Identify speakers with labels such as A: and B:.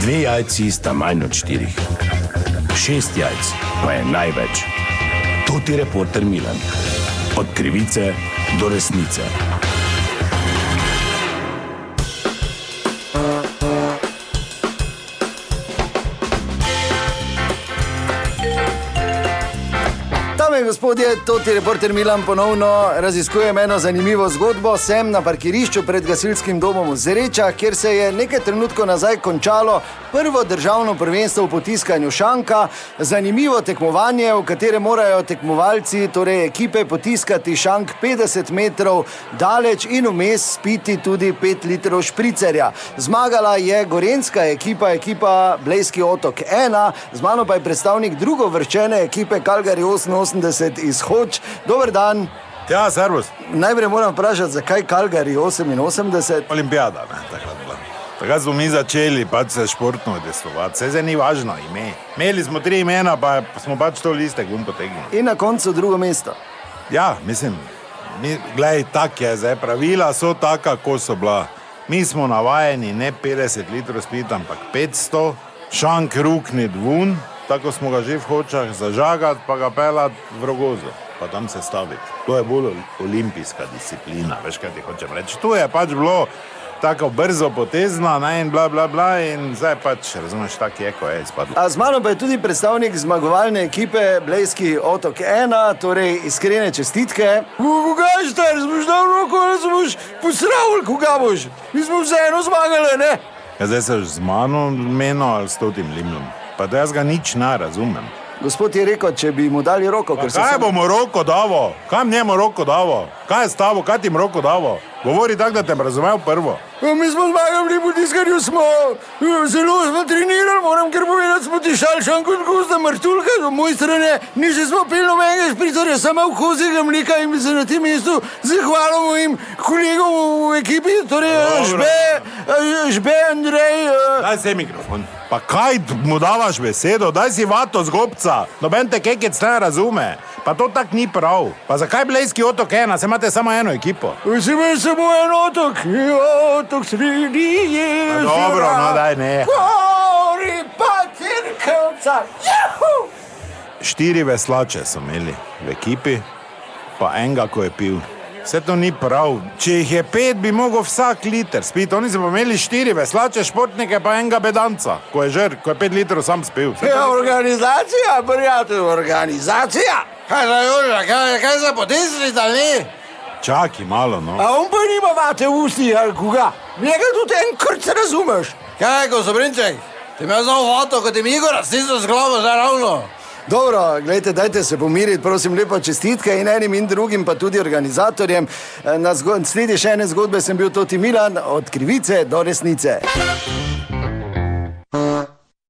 A: 2 jajci sta manj od 4. 6 jajc pa je največ. To ti reporter Milan. Od krivice do resnice.
B: Gospodje, to ti reporter Milan ponovno raziskujem eno zanimivo zgodbo. Sem na parkirišču pred gasilskim domom v Zrečah, kjer se je nekaj trenutkov nazaj končalo prvo državno prvenstvo v potiskanju šanka. Zanimivo tekmovanje, v katerem morajo tekmovalci, torej ekipe, potiskati šank 50 metrov daleč in vmes spiti tudi 5 litrov špricerja. Zmagala je gorenjska ekipa, ekipa Blejski otok 1, z mano pa je predstavnik drugovrščene ekipe Calgary 88 iz Hoč. Dober dan.
C: Ja, servus.
B: Najprej moram vprašati, zakaj Calgary 88?
C: Olimpijada, ne, takrat bila. Takrat smo mi začeli pač se športno udejstvovati. Vse zdaj ni važno ime. Imeli smo 3 imena, pa smo pač to listek ven potegnili.
B: In na koncu drugo mesto.
C: Ja, mislim, glej, tak je zdaj, pravila so taka, ko so bila. Mi smo navajeni ne 50 litrov spiti, ampak 500, šank ruknit vun, tako smo ga že v Hočah, zažagati pa ga pelati v Rogozo, pa tam se staviti. To je bolj olimpijska disciplina, veš, kaj ti hočem reči. To je pač bilo tako brzo potezno, ne, in bla, bla, bla, in zdaj pač, razumeš, tak je, ko je izpadlo.
B: A z mano pa je tudi predstavnik zmagovalne ekipe Blejski otok 1, torej iskrene čestitke. Koga je star, smo šli v roko, da smo posravili, koga boš? Mi smo vseeno zmagali, ne?
C: Ja, zdaj se z mano menil ali s totim limnom. Pa da jaz ga nič ne razumem.
B: Gospod je rekel, če bi mu dali roko, ker
C: kaj bomo roko davo? Kam njemu roko davo? Kaj je s tabo, kaj ti im roko davo? Govori tako, da te razumel prvo.
B: Mi smo zmagali pri potiskanju, smo zelo trenirali, moram kar povedati, smo tišali šanko in gosta martulka, do moje strane niše smo pili nobenega špricarja, samo v kozega mlika, in bi se na tem mestu zahvalil mojim kolegom v ekipi, torej Žbe, Andrej.
C: Daj se mikrofon. Pa kaj mu davaš besedo? Daj si vato z gobca. Noben te kekec ne razume. Pa to tak ni prav. Pa zakaj Blejski otok 1? Se imate samo eno ekipo.
B: Si imel samo en otok. Otok sredi jezera.
C: Dobro, no daj ne.
B: Gori pa Cirkevca.
C: 4 veslače so imeli v ekipi, pa enega, ko je pil. Vse to ni prav. Če jih je 5, bi mogel vsak liter spiti. Oni so pa imeli 4 veslače, športnike, pa enega bedanca, ko je 5 litrov sam spil.
B: Ja, organizacija, prijatelj, organizacija. Kaj za potesnic, ali ne?
C: Čaki malo, no.
B: A on pa nima vate v usti, ali koga? Njega tudi en krc razumeš.
D: Kaj, Kosobrinček? Ti me znal vato, kot ti mi Igor stisnil z glavo, zdaj ravno.
B: Dobro, gledajte, dajte se pomiriti, prosim, lepo čestitke in enim in drugim, pa tudi organizatorjem. Na sledi še ene zgodbe sem bil Toti Milan, od krivice do resnice.